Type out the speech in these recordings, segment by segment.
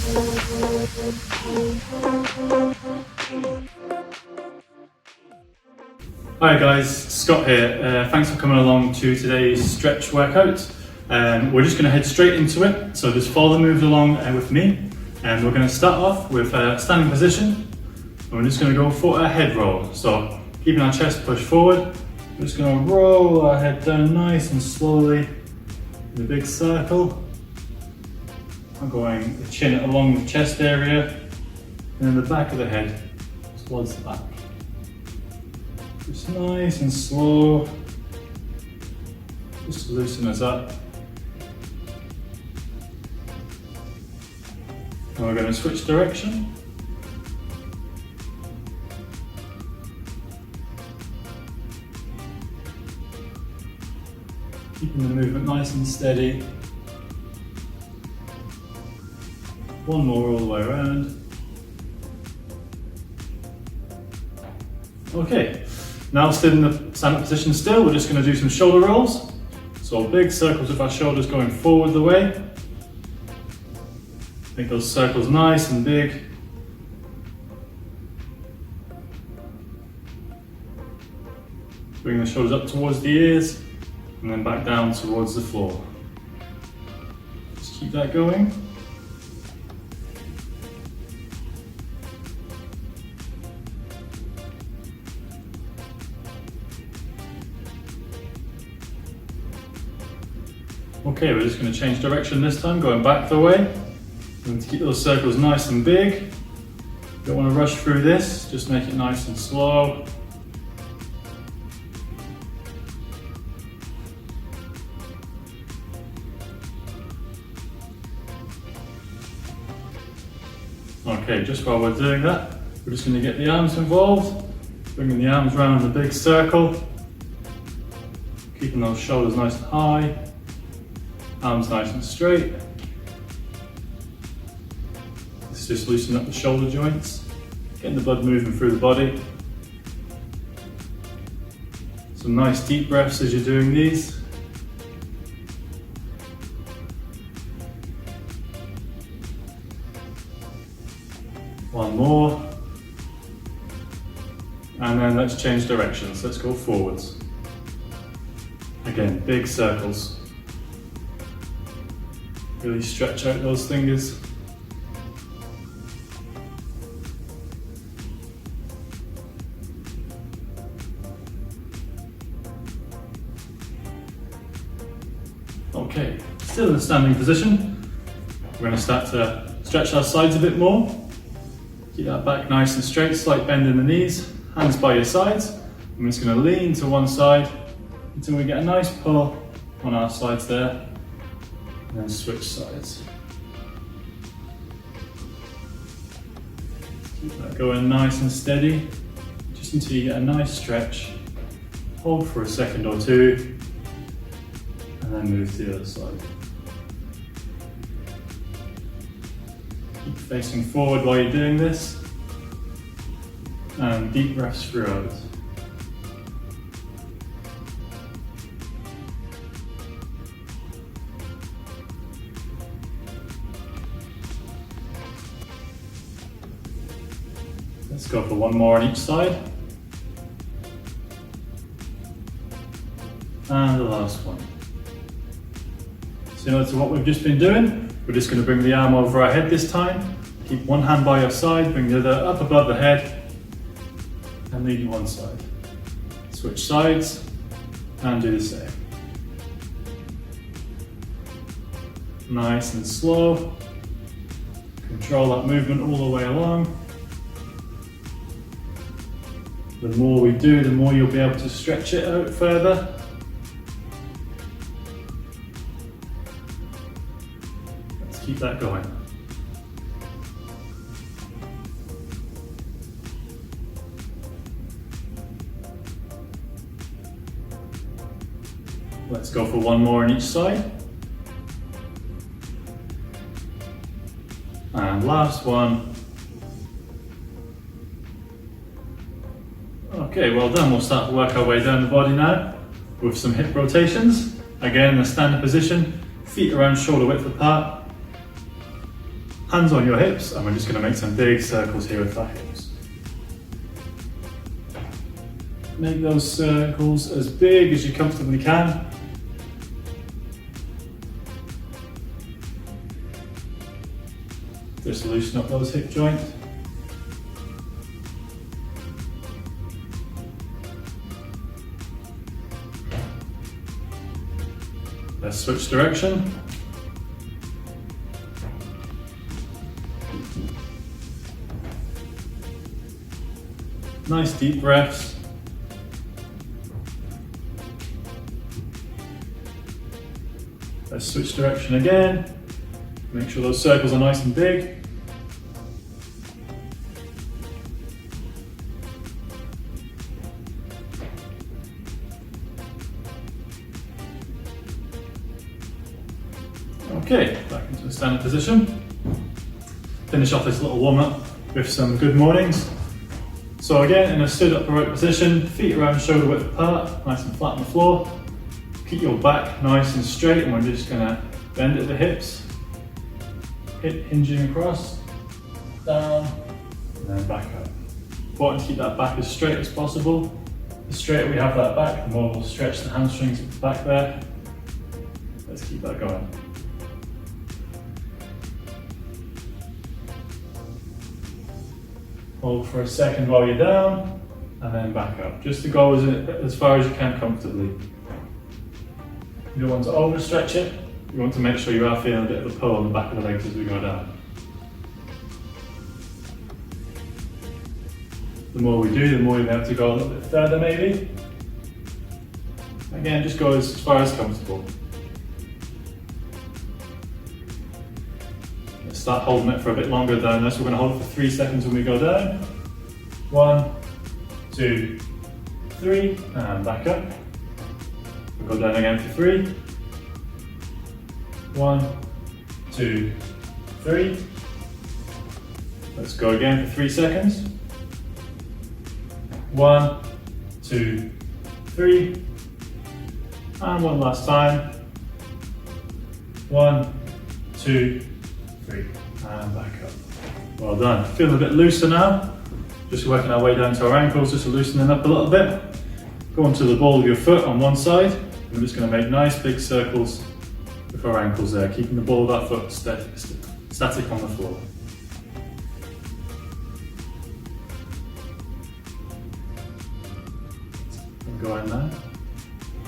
Hi guys, Scott here. Thanks for coming along to today's stretch workout. We're just going to head straight into it, so just follow the moves along with me. And we're going to start off with a standing position, and we're just going to go for a head roll. So keeping our chest pushed forward, we're just going to roll our head down nice and slowly in a big circle. I'm going the chin along the chest area, and then the back of the head towards the back. Just nice and slow, just to loosen us up. And we're going to switch direction. Keeping the movement nice and steady. One more all the way around. Okay. Now still in the stand-up position still, we're just going to do some shoulder rolls. So big circles with our shoulders going forward the way. Make those circles nice and big. Bring the shoulders up towards the ears and then back down towards the floor. Just keep that going. Okay, we're just going to change direction this time, going back the way. And to keep those circles nice and big. Don't want to rush through this, just make it nice and slow. Okay, just while we're doing that, we're just going to get the arms involved. Bringing the arms around in a big circle. Keeping those shoulders nice and high. Arms nice and straight. Let's just loosen up the shoulder joints, getting the blood moving through the body. Some nice deep breaths as you're doing these. One more. And then let's change directions. Let's go forwards. Again, big circles. Really stretch out those fingers. Okay, still in the standing position. We're going to start to stretch our sides a bit more. Keep that back nice and straight, slight bend in the knees, hands by your sides. I'm just going to lean to one side until we get a nice pull on our sides there. And then switch sides. Keep that going nice and steady, just until you get a nice stretch. Hold for a second or two, and then move to the other side. Keep facing forward while you're doing this, and deep breaths throughout. Let's go for one more on each side. And the last one. Similar to what we've just been doing, we're just going to bring the arm over our head this time. Keep one hand by your side, bring the other up above the head, and lead one side. Switch sides, and do the same. Nice and slow. Control that movement all the way along. The more we do, the more you'll be able to stretch it out further. Let's keep that going. Let's go for one more on each side. And last one. Okay, well done. We'll start to work our way down the body now with some hip rotations. Again, in a standing position, feet around shoulder width apart. Hands on your hips, and we're just going to make some big circles here with our hips. Make those circles as big as you comfortably can. Just loosen up those hip joints. Let's switch direction. Nice deep breaths. Let's switch direction again. Make sure those circles are nice and big. Okay, back into a standing position. Finish off this little warm up with some good mornings. So again, in a stood upright position, feet around shoulder width apart, nice and flat on the floor. Keep your back nice and straight, and we're just going to bend at the hips. Hip hinging across, down, and then back up. Important to keep that back as straight as possible. The straighter we have that back, the more we'll stretch the hamstrings at the back there. Let's keep that going. Hold for a second while you're down, and then back up. Just to go as far as you can comfortably. You don't want to overstretch it. You want to make sure you are feeling a bit of a pull on the back of the legs as we go down. The more we do, the more you'll be able to go a little bit further maybe. Again, just go as far as comfortable. Let's start holding it for a bit longer down there. So we're going to hold it for 3 seconds when we go down. 1, 2, 3, and back up. We'll go down again for 3. 1, 2, 3. Let's go again for 3 seconds. 1, 2, 3. And one last time. 1, 2, 3. And back up. Well done. Feeling a bit looser now. Just working our way down to our ankles, just loosening up a little bit. Go onto the ball of your foot on one side. We're just going to make nice big circles with our ankles there, keeping the ball of that foot static on the floor. Go in there.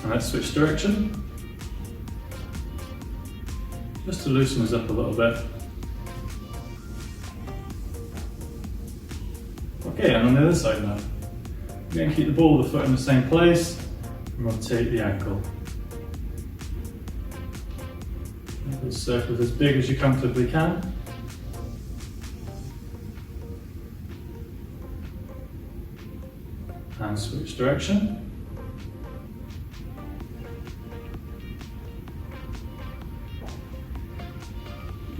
And let's switch direction. Just to loosen us up a little bit. Okay, and on the other side now. We're going to keep the ball of the foot in the same place and rotate the ankle. Make those circles as big as you comfortably can. And switch direction.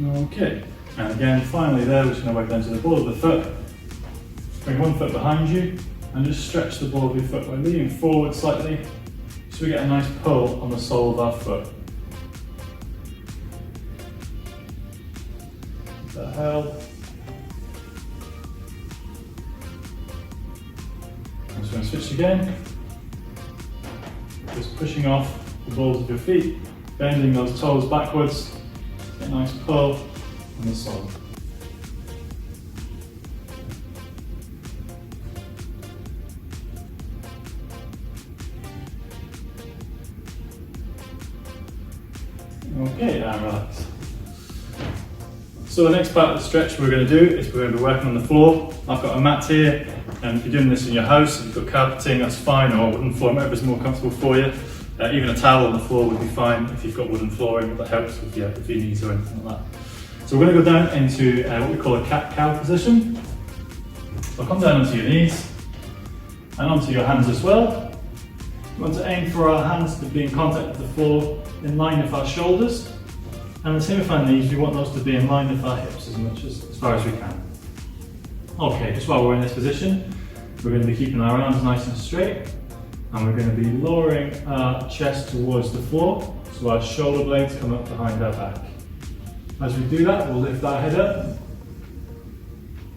Okay, and again, finally there, we're just going to work down to the ball of the foot. Bring one foot behind you and just stretch the ball of your foot by leaning forward slightly so we get a nice pull on the sole of our foot. Keep that held. I'm just going to switch again. Just pushing off the balls of your feet, bending those toes backwards. Get a nice pull on the sole. Okay, and relax. So the next part of the stretch we're going to do is we're going to be working on the floor. I've got a mat here, and if you're doing this in your house, if you've got carpeting, that's fine, or wooden floor, whatever's more comfortable for you. Even a towel on the floor would be fine if you've got wooden flooring, that helps with your knees or anything like that. So we're going to go down into what we call a cat-cow position. So come down onto your knees and onto your hands as well. We want to aim for our hands to be in contact with the floor in line with our shoulders. And the same with our knees, we want those to be in line with our hips as far as we can. Okay, just while we're in this position, we're going to be keeping our arms nice and straight. And we're going to be lowering our chest towards the floor, so our shoulder blades come up behind our back. As we do that, we'll lift our head up,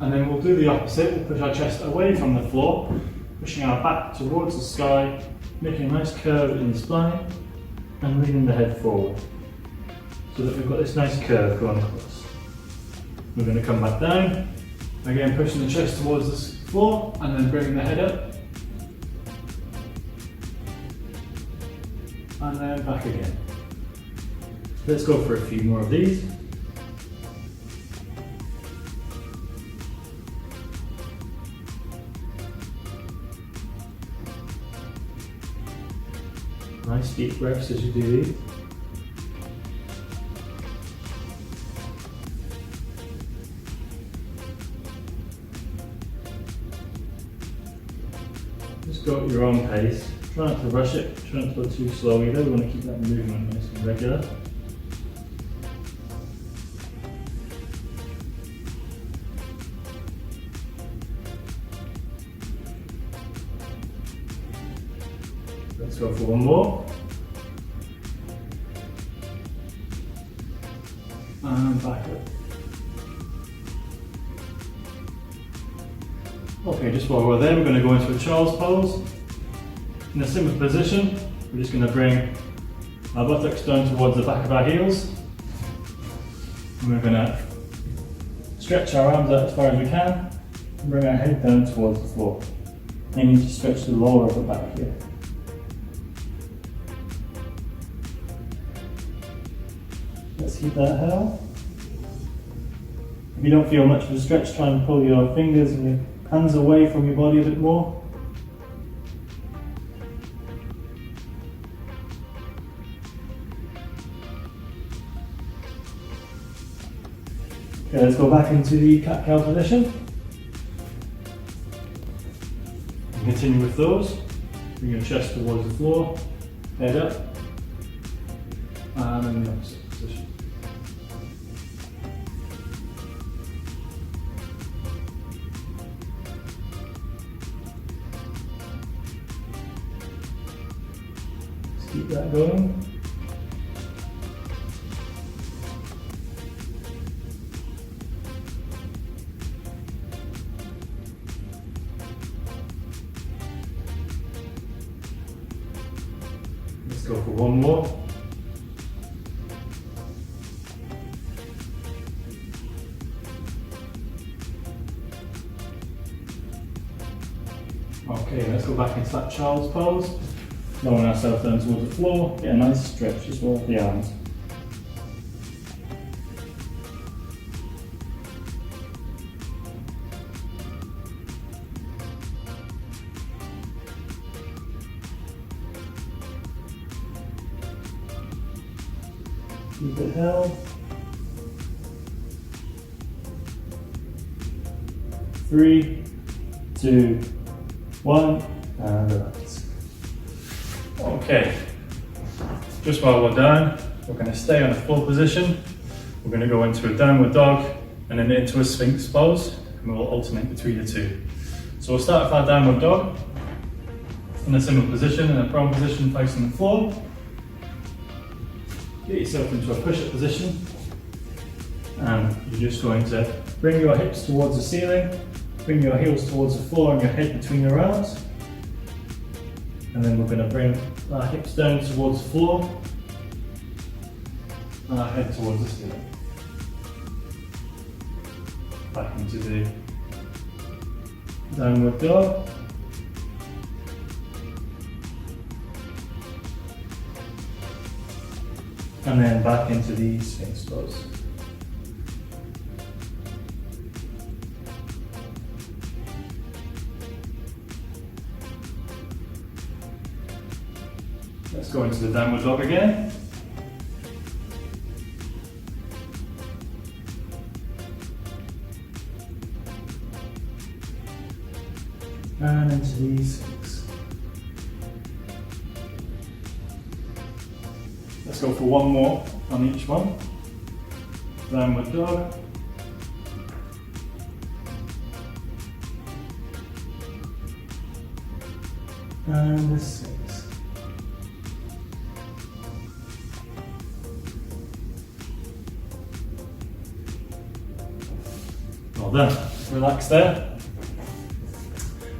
and then we'll do the opposite. We'll push our chest away from the floor, pushing our back towards the sky, making a nice curve in the spine, and leaning the head forward, so that we've got this nice curve going across. We're going to come back down, again pushing the chest towards the floor, and then bringing the head up, and then back again. Let's go for a few more of these. Nice deep breaths as you do these. Just go at your own pace. Try not to rush it, try not to go too slow either. We want to keep that movement nice and regular. Let's go for one more. And back up. Okay, just while we're there, we're going to go into a child's pose. In a similar position, we're just going to bring our buttocks down towards the back of our heels. And we're going to stretch our arms out as far as we can and bring our head down towards the floor. Aiming to stretch the lower of the back here. Let's keep that held. If you don't feel much of a stretch, try and pull your fingers and your hands away from your body a bit more. Okay, let's go back into the cat-cow position. And continue with those. Bring your chest towards the floor, head up, and in the opposite position. Let's keep that going. Let's go for one more. Okay, let's go back into that child's pose. Lowering ourselves down towards the floor, get a nice stretch as well with the arms. Keep it held. 3, 2, 1, and relax. Okay, just while we're down, we're going to stay on a full position. We're going to go into a downward dog and then into a sphinx pose, and we'll alternate between the two. So we'll start with our downward dog in a similar position, in a prone position facing the floor. Get yourself into a push-up position, and you're just going to bring your hips towards the ceiling, bring your heels towards the floor and your head between your arms, and then we're going to bring our hips down towards the floor and our head towards the ceiling. Back into the downward dog. And then back into the sphinx pose. Let's go into the downward dog again. And into the sphinx. Let's go for one more on each one. Downward dog. And the sphinx. Well done. Relax there.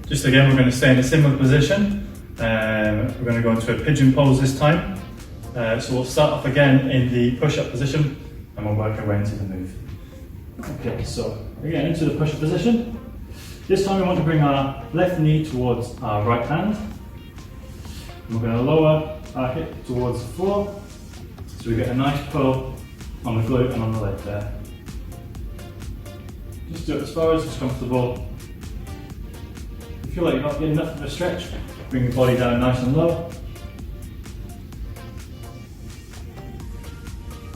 Just again, we're going to stay in a similar position. We're going to go into a pigeon pose this time. So we'll start off again in the push-up position and we'll work our way into the move. Okay, so again into the push-up position. This time we want to bring our left knee towards our right hand. And we're going to lower our hip towards the floor so we get a nice pull on the glute and on the leg there. Just do it as far as it's comfortable. If you feel like you're not getting enough of a stretch, bring your body down nice and low.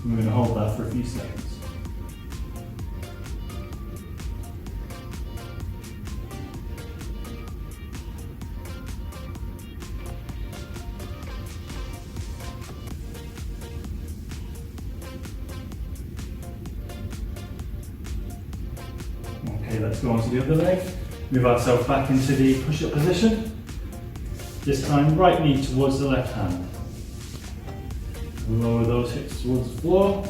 And we're going to hold that for a few seconds. Okay, let's go on to the other leg. Move ourselves back into the push-up position. This time, right knee towards the left hand. Lower those hips towards the floor.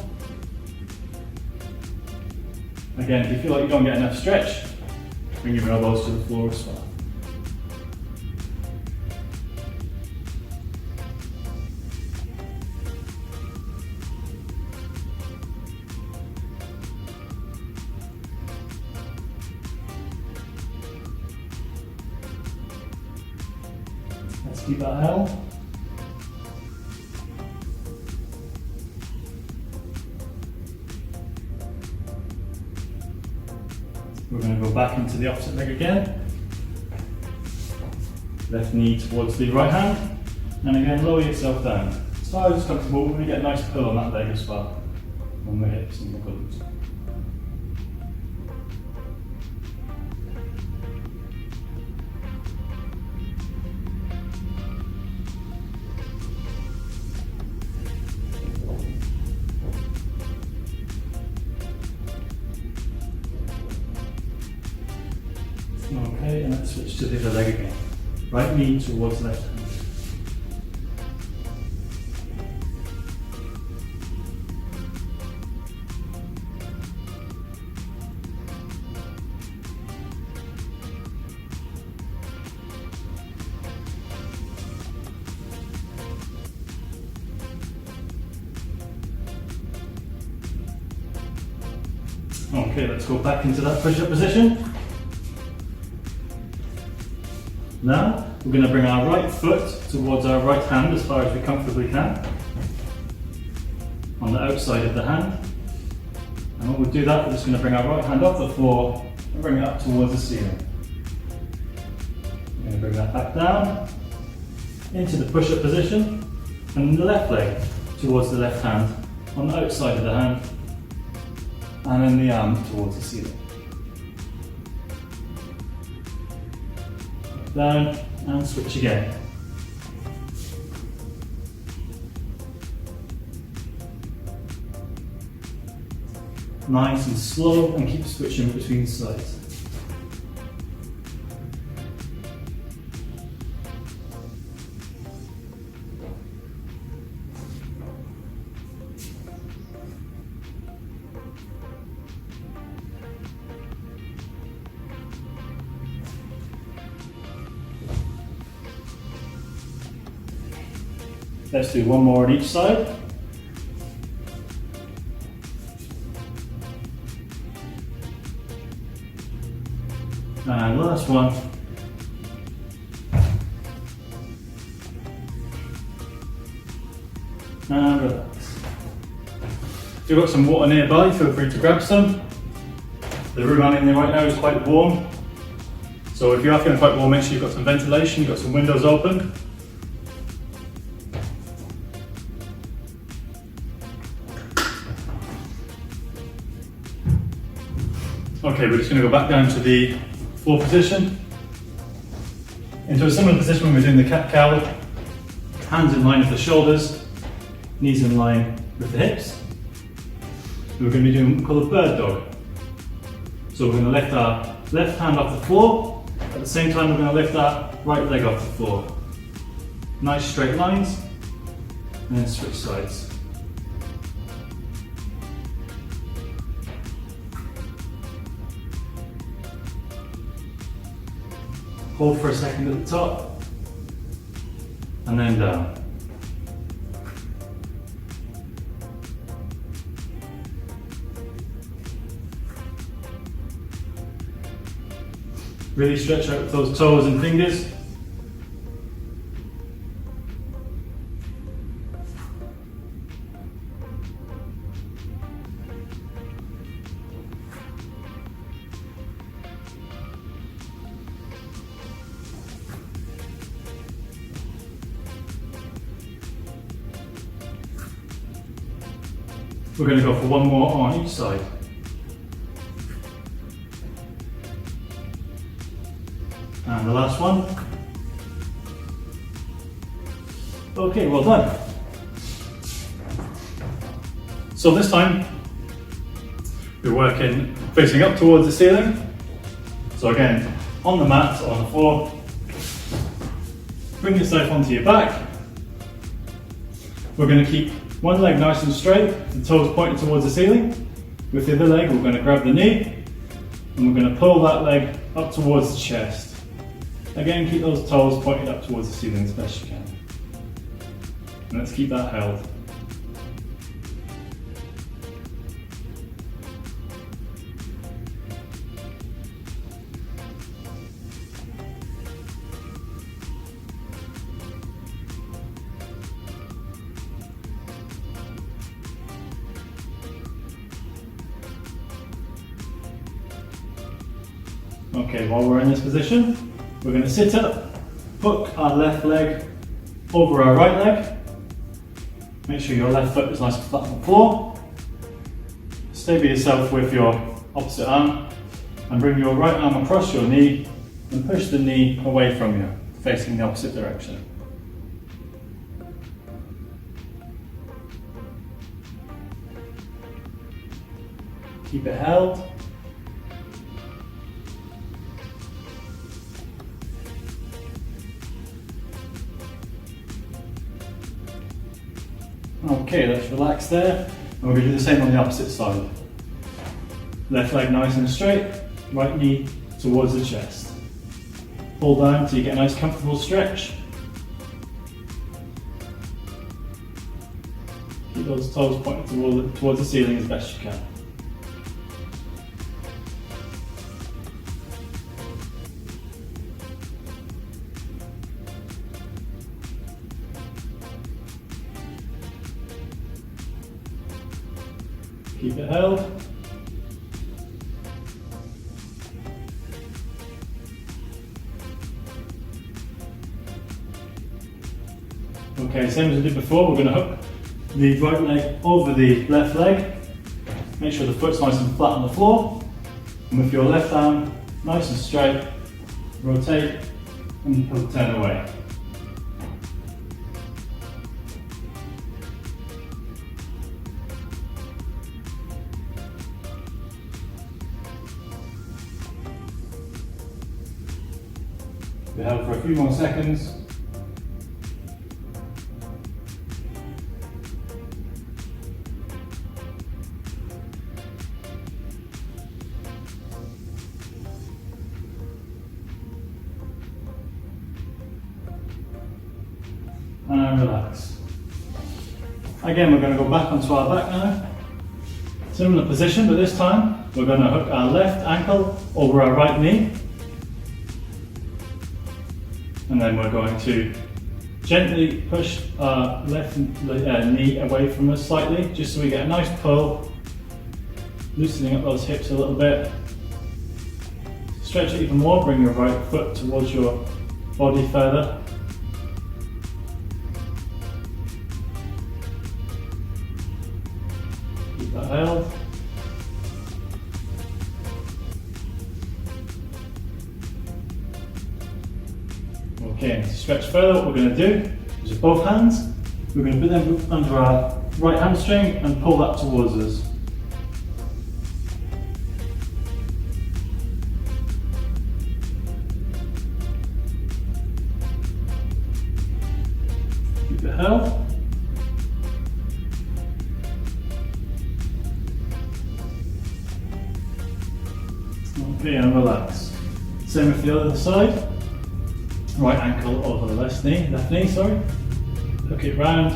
Again, if you feel like you don't get enough stretch, bring your elbows to the floor as well. Let's keep that held. We're going to go back into the opposite leg again. Left knee towards the right hand. And again, lower yourself down. As far as it's comfortable, we're going to get a nice pull on that leg as well. On the hips and the glutes. Okay, and let's switch to the other leg again. Right knee towards left hand. Okay, let's go back into that push-up position. Now, we're going to bring our right foot towards our right hand as far as we comfortably can, on the outside of the hand. And when we do that, we're just going to bring our right hand off the floor and bring it up towards the ceiling. We're going to bring that back down, into the push-up position, and the left leg towards the left hand, on the outside of the hand, and then the arm towards the ceiling. Down and switch again. Nice and slow, and keep switching between sides. Let's do one more on each side. And last one. And relax. If you've got some water nearby, feel free to grab some. The room I'm in there right now is quite warm. So if you are feeling quite warm, make sure you've got some ventilation, you've got some windows open. Okay, we're just going to go back down to the floor position. Into a similar position when we're doing the cat-cow. Hands in line with the shoulders, knees in line with the hips. We're going to be doing what we call a bird dog. So we're going to lift our left hand off the floor. At the same time, we're going to lift our right leg off the floor. Nice straight lines, and then switch sides. Hold for a second at the top, and then down. Really stretch out those toes and fingers. We're going to go for one more on each side. And the last one. Okay, well done. So this time, we're working facing up towards the ceiling. So again, on the mat, on the floor, bring yourself onto your back. We're going to keep one leg nice and straight, the toes pointing towards the ceiling. With the other leg, we're going to grab the knee, and we're going to pull that leg up towards the chest. Again, keep those toes pointed up towards the ceiling as best you can. And let's keep that held. Okay, while we're in this position, we're going to sit up, hook our left leg over our right leg. Make sure your left foot is nice and flat on the floor. Stay by yourself with your opposite arm and bring your right arm across your knee and push the knee away from you, facing the opposite direction. Keep it held. Okay, let's relax there. And we're going to do the same on the opposite side. Left leg nice and straight, right knee towards the chest. Pull down until you get a nice comfortable stretch. Keep those toes pointing towards the ceiling as best you can. Keep it held. Okay, same as we did before, we're going to hook the right leg over the left leg. Make sure the foot's nice and flat on the floor. And with your left arm nice and straight, rotate and turn away. Be held for a few more seconds. And relax. Again, we're going to go back onto our back now. Similar position, but this time we're going to hook our left ankle over our right knee. And then we're going to gently push our left knee away from us slightly, just so we get a nice pull, loosening up those hips a little bit. Stretch it even more, bring your right foot towards your body further. Keep that held. Okay, to stretch further, what we're going to do is with both hands, we're going to put them under our right hamstring and pull that towards us. Keep it held. Okay, and relax. Same with the other side. right ankle over the left knee, sorry. Hook it round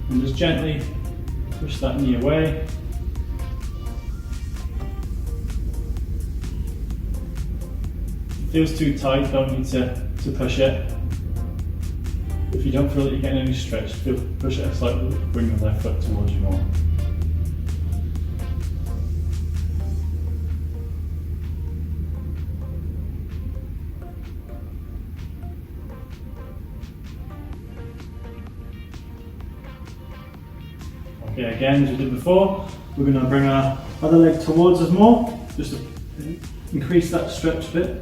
and just gently push that knee away. If it feels too tight, don't need to push it. If you don't feel that you're getting any stretch, push it slightly, bring your left foot towards you more. Okay, again, as we did before, we're going to bring our other leg towards us more, just to increase that stretch bit.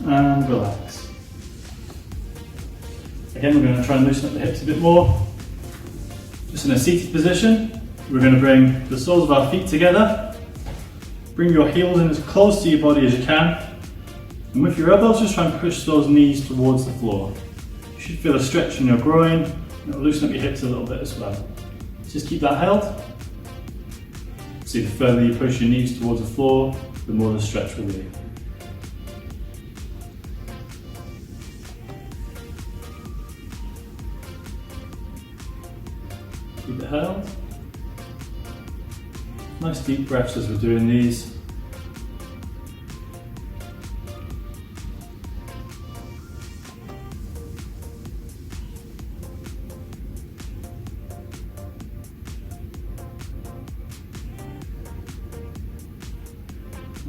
And relax. Again, we're going to try and loosen up the hips a bit more. Just in a seated position, we're going to bring the soles of our feet together. Bring your heels in as close to your body as you can. And with your elbows, just try and push those knees towards the floor. You should feel a stretch in your groin. And it'll loosen up your hips a little bit as well. Just keep that held. See, the further you push your knees towards the floor, the more the stretch will be. Keep it held. Nice deep breaths as we're doing these.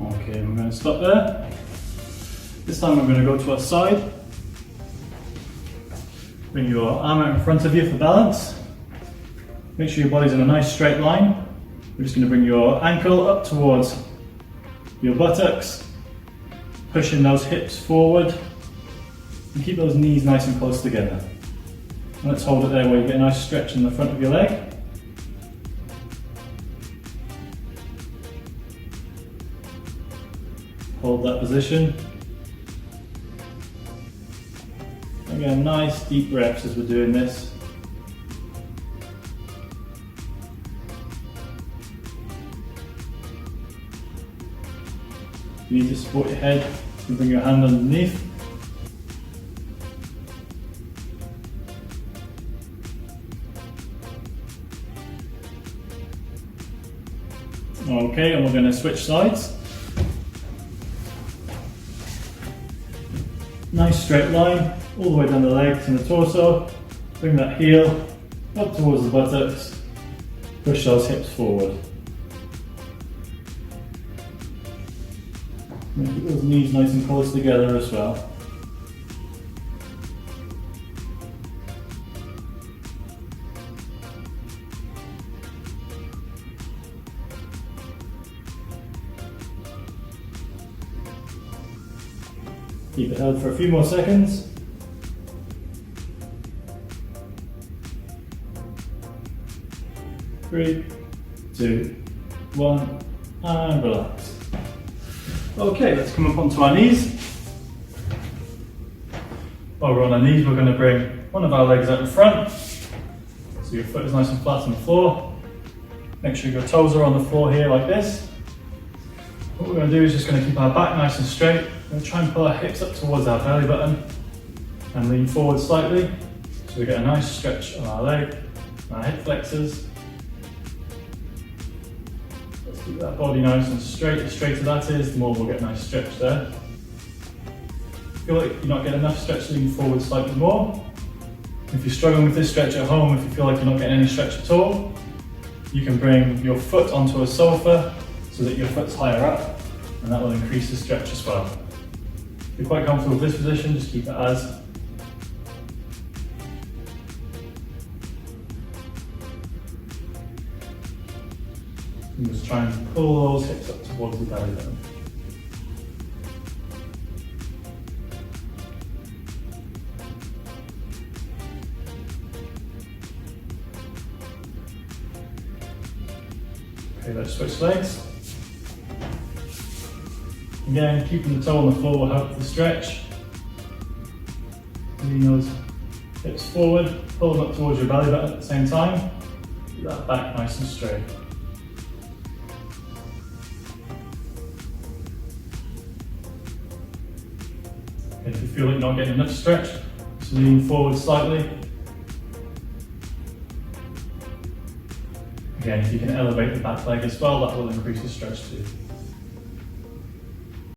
Okay, we're going to stop there. This time we're going to go to our side. Bring your arm out in front of you for balance. Make sure your body's in a nice straight line. We're just going to bring your ankle up towards your buttocks, pushing those hips forward, and keep those knees nice and close together. And let's hold it there where you get a nice stretch in the front of your leg. Hold that position. Again, nice deep breaths as we're doing this. You need to support your head and bring your hand underneath. Okay, and we're going to switch sides. Nice straight line, all the way down the legs and the torso. Bring that heel up towards the buttocks. Push those hips forward. Keep those knees nice and close together as well. Keep it held for a few more seconds. Three, two, one, and relax. Okay, let's come up onto our knees. While we're on our knees, we're going to bring one of our legs out in front. So your foot is nice and flat on the floor. Make sure your toes are on the floor here like this. What we're going to do is just going to keep our back nice and straight. We're going to try and pull our hips up towards our belly button and lean forward slightly. So we get a nice stretch on our leg, our hip flexors. Let's keep that body nice and straight. The straighter that is, the more we'll get a nice stretch there. If you feel like you're not getting enough stretch, lean forward slightly more. If you're struggling with this stretch at home, if you feel like you're not getting any stretch at all, you can bring your foot onto a sofa so that your foot's higher up, and that will increase the stretch as well. If you're quite comfortable with this position, just keep it as. And just try and pull those hips up towards the belly button. Okay, let's switch legs. Again, keeping the toe on the floor will help the stretch. Lean those hips forward, pull them up towards your belly button at the same time. Keep that back nice and straight. Okay, if you feel like you're not getting enough stretch, just lean forward slightly. Again, if you can elevate the back leg as well, that will increase the stretch too.